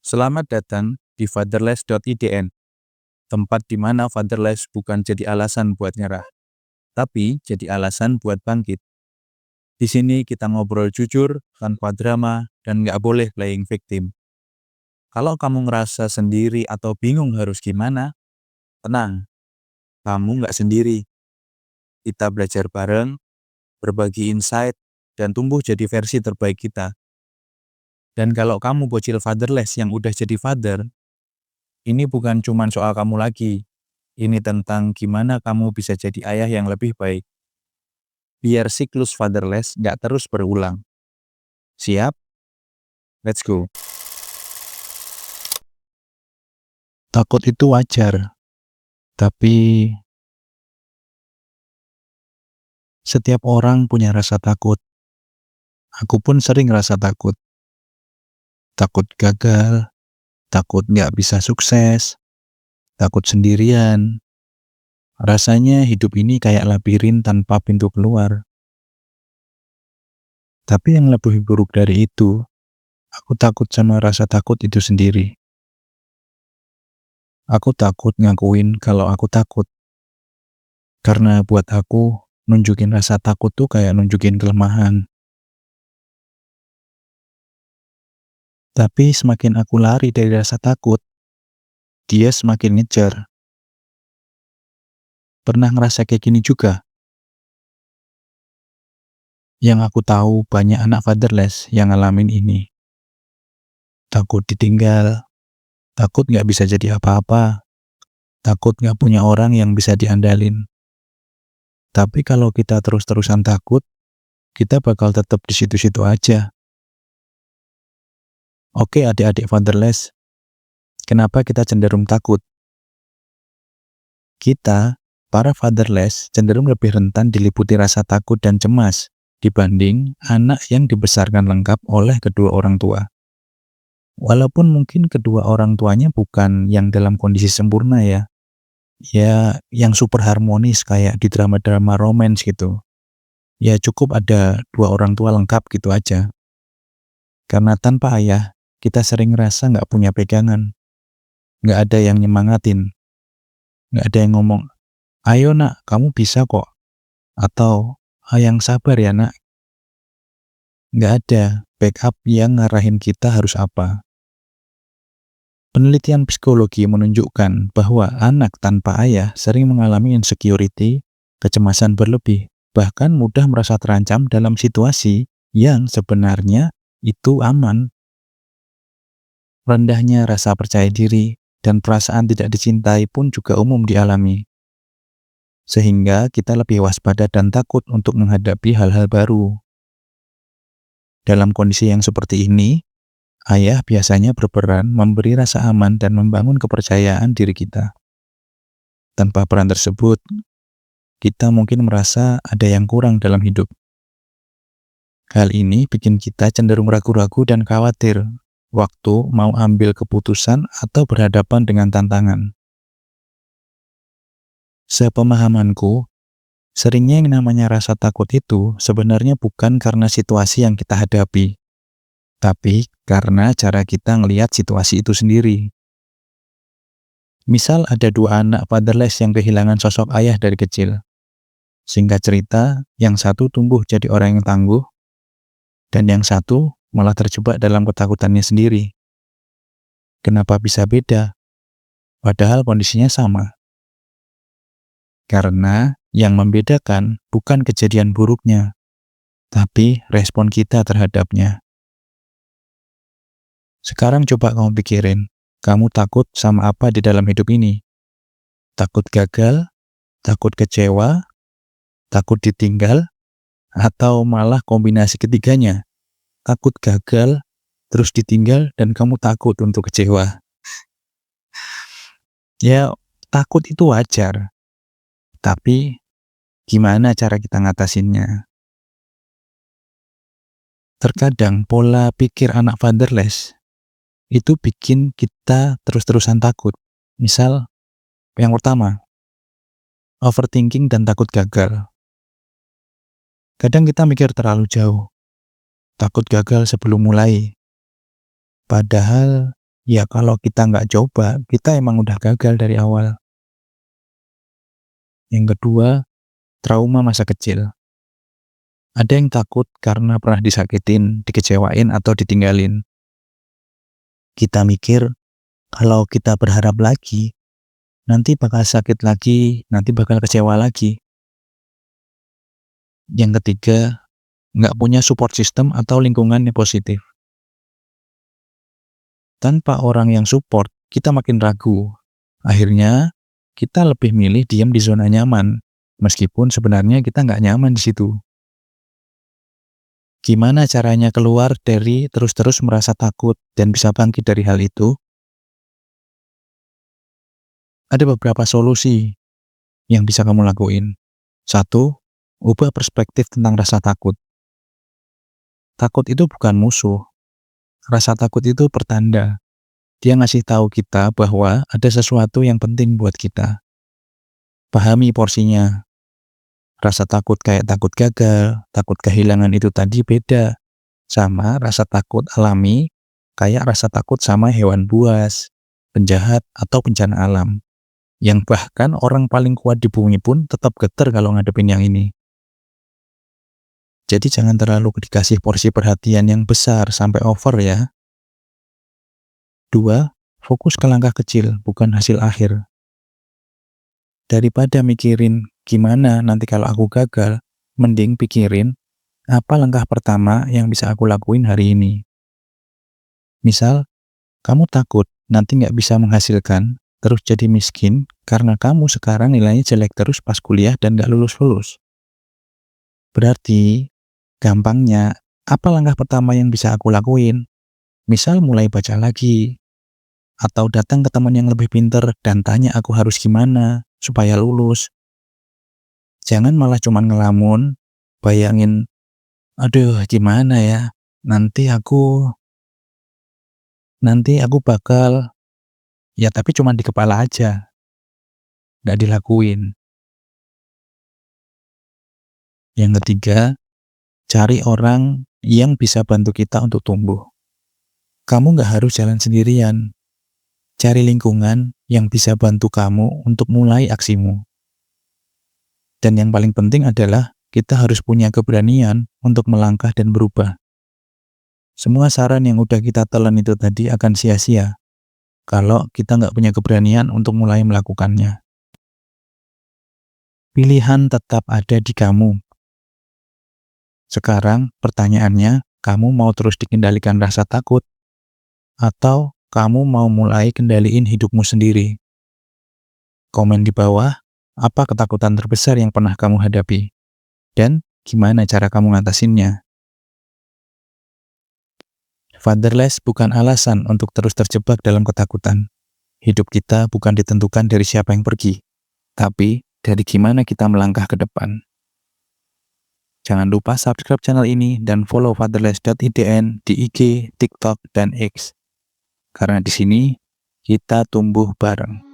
Selamat datang di fatherless.idn, tempat di mana fatherless bukan jadi alasan buat nyerah, tapi jadi alasan buat bangkit. Di sini kita ngobrol jujur, tanpa drama, dan nggak boleh playing victim. Kalau kamu ngerasa sendiri atau bingung harus gimana, tenang, kamu nggak sendiri. Kita belajar bareng, berbagi insight, dan tumbuh jadi versi terbaik kita. Dan kalau kamu bocil fatherless yang udah jadi father, ini bukan cuma soal kamu lagi. Ini tentang gimana kamu bisa jadi ayah yang lebih baik. Biar siklus fatherless nggak terus berulang. Siap? Let's go. Takut itu wajar, tapi setiap orang punya rasa takut. Aku pun sering rasa takut. Takut gagal, takut nggak bisa sukses, takut sendirian. Rasanya hidup ini kayak labirin tanpa pintu keluar. Tapi yang lebih buruk dari itu, aku takut sama rasa takut itu sendiri. Aku takut ngakuin kalau aku takut. Karena buat aku, nunjukin rasa takut tuh kayak nunjukin kelemahan. Tapi semakin aku lari dari rasa takut, dia semakin ngejar. Pernah ngerasa kayak gini juga? Yang aku tahu banyak anak fatherless yang ngalamin ini. Takut ditinggal, takut nggak bisa jadi apa-apa, takut nggak punya orang yang bisa diandalin. Tapi kalau kita terus-terusan takut, kita bakal tetap di situ-situ aja. Oke adik-adik fatherless, kenapa kita cenderung takut? Kita, para fatherless, cenderung lebih rentan diliputi rasa takut dan cemas dibanding anak yang dibesarkan lengkap oleh kedua orang tua. Walaupun mungkin kedua orang tuanya bukan yang dalam kondisi sempurna ya yang super harmonis kayak di drama-drama romance gitu. Ya cukup ada dua orang tua lengkap gitu aja. Karena tanpa ayah, kita sering ngerasa nggak punya pegangan. Nggak ada yang nyemangatin. Nggak ada yang ngomong, ayo nak, kamu bisa kok. Atau, yang sabar ya nak. Nggak ada backup yang ngarahin kita harus apa. Penelitian psikologi menunjukkan bahwa anak tanpa ayah sering mengalami insecurity, kecemasan berlebih, bahkan mudah merasa terancam dalam situasi yang sebenarnya itu aman. Rendahnya rasa percaya diri dan perasaan tidak dicintai pun juga umum dialami. Sehingga kita lebih waspada dan takut untuk menghadapi hal-hal baru. Dalam kondisi yang seperti ini, ayah biasanya berperan memberi rasa aman dan membangun kepercayaan diri kita. Tanpa peran tersebut, kita mungkin merasa ada yang kurang dalam hidup. Hal ini bikin kita cenderung ragu-ragu dan khawatir waktu mau ambil keputusan atau berhadapan dengan tantangan. Sepemahamanku, seringnya yang namanya rasa takut itu sebenarnya bukan karena situasi yang kita hadapi, tapi karena cara kita ngelihat situasi itu sendiri. Misal ada dua anak fatherless yang kehilangan sosok ayah dari kecil. Singkat cerita, yang satu tumbuh jadi orang yang tangguh, dan yang satu malah terjebak dalam ketakutannya sendiri. Kenapa bisa beda? Padahal kondisinya sama. Karena yang membedakan bukan kejadian buruknya, tapi respon kita terhadapnya. Sekarang coba kamu pikirin, kamu takut sama apa di dalam hidup ini? Takut gagal? Takut kecewa? Takut ditinggal? Atau malah kombinasi ketiganya? Takut gagal, terus ditinggal, dan kamu takut untuk kecewa. Ya, takut itu wajar. Tapi, gimana cara kita ngatasinnya? Terkadang pola pikir anak fatherless itu bikin kita terus-terusan takut. Misal, yang pertama, overthinking dan takut gagal. Kadang kita mikir terlalu jauh, takut gagal sebelum mulai. Padahal Ya kalau kita nggak coba, kita emang udah gagal dari awal. Yang kedua, trauma masa kecil. Ada yang takut karena pernah disakitin, dikecewain, atau ditinggalin. Kita mikir, kalau kita berharap lagi, nanti bakal sakit lagi, nanti bakal kecewa lagi. Yang ketiga, nggak punya support system atau lingkungan yang positif. Tanpa orang yang support, kita makin ragu. Akhirnya, kita lebih milih diam di zona nyaman, meskipun sebenarnya kita nggak nyaman di situ. Gimana caranya keluar dari terus-terus merasa takut dan bisa bangkit dari hal itu? Ada beberapa solusi yang bisa kamu lakuin. 1. Ubah perspektif tentang rasa takut. Takut itu bukan musuh. Rasa takut itu pertanda. Dia ngasih tahu kita bahwa ada sesuatu yang penting buat kita. Pahami porsinya. Rasa takut kayak takut gagal, takut kehilangan itu tadi beda. Sama rasa takut alami, kayak rasa takut sama hewan buas, penjahat, atau bencana alam. Yang bahkan orang paling kuat di bumi pun tetap getar kalau ngadepin yang ini. Jadi jangan terlalu dikasih porsi perhatian yang besar sampai over ya. 2. Fokus ke langkah kecil, bukan hasil akhir. Daripada mikirin gimana nanti kalau aku gagal, mending pikirin apa langkah pertama yang bisa aku lakuin hari ini. Misal, kamu takut nanti nggak bisa menghasilkan, terus jadi miskin karena kamu sekarang nilainya jelek terus pas kuliah dan nggak lulus-lulus. Berarti, gampangnya, apa langkah pertama yang bisa aku lakuin? Misal mulai baca lagi, atau datang ke teman yang lebih pinter dan tanya aku harus gimana supaya lulus. Jangan malah cuman ngelamun, bayangin, aduh gimana ya, nanti aku bakal, ya tapi cuman di kepala aja, nggak dilakuin. Yang ketiga, cari orang yang bisa bantu kita untuk tumbuh. Kamu nggak harus jalan sendirian. Cari lingkungan yang bisa bantu kamu untuk mulai aksimu. Dan yang paling penting adalah kita harus punya keberanian untuk melangkah dan berubah. Semua saran yang udah kita telan itu tadi akan sia-sia kalau kita nggak punya keberanian untuk mulai melakukannya. Pilihan tetap ada di kamu. Sekarang pertanyaannya, kamu mau terus dikendalikan rasa takut? Atau kamu mau mulai kendaliin hidupmu sendiri? Komen di bawah, apa ketakutan terbesar yang pernah kamu hadapi? Dan gimana cara kamu ngatasinnya? Fatherless bukan alasan untuk terus terjebak dalam ketakutan. Hidup kita bukan ditentukan dari siapa yang pergi, tapi dari gimana kita melangkah ke depan. Jangan lupa subscribe channel ini dan follow fatherless.idn di IG, TikTok, dan X. Karena di sini kita tumbuh bareng.